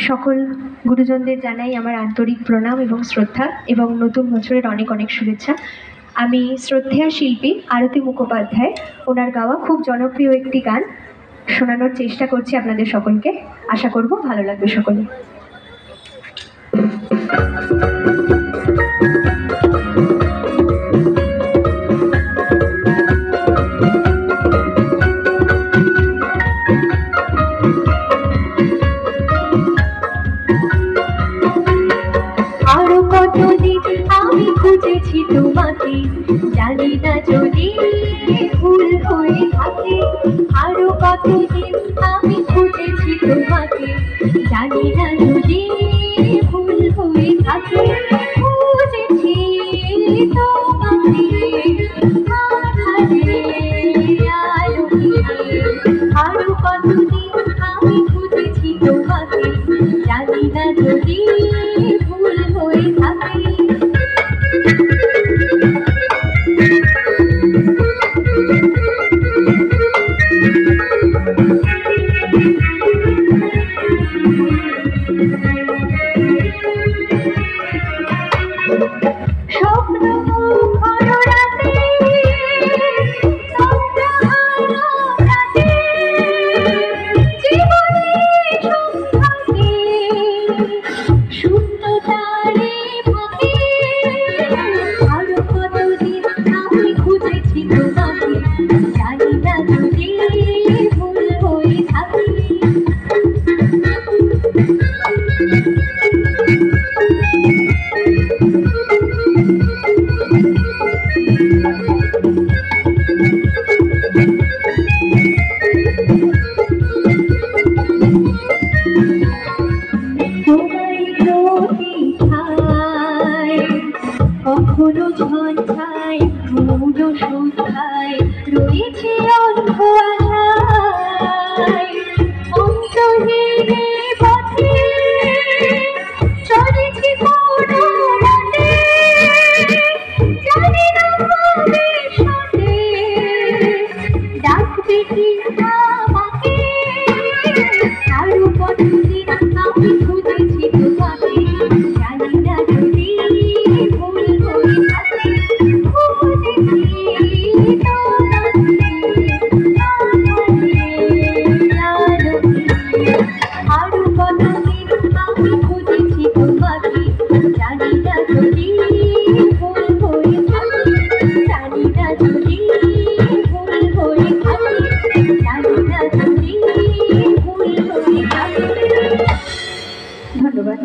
সকল গুরুজনদের জানাই আমার আন্তরিক প্রণাম এবং শ্রদ্ধা এবং নতুন বছরের অনেক অনেক শুভেচ্ছা। আমি শ্রদ্ধেয়া শিল্পী আরতি মুখোপাধ্যায়, ওনার গাওয়া খুব জনপ্রিয় একটি গান শোনানোর চেষ্টা করছি আপনাদের সকলকে। আশা করব ভালো লাগবে সকলে। আমি খুঁজেছি তোমাকে, জানি না যদি ভুল হয়ে থাকে। আরো কতদিন আমি খুঁজেছি তোমাকে, জানি না যদি ভুল হয়ে থাকে। খুঁজেছি তোমাকে আরো কতদিন আমি খুঁজেছি তোমাকে, জানি না যদি ভুল হয়ে থাকে। কখনো ঝঞ্ঝায় মৌন সন্ধ্যায় রয়েছে অন্ধ আশায়, অন্তহীনে পথে চলেছি কোনো মতে, জানি না ভবিষ্যতে ডাকবে কি আমাকে। আরো কতদিন আমি খুঁজেছি তোমাকে, জানি না যদি ধন্যবাদ।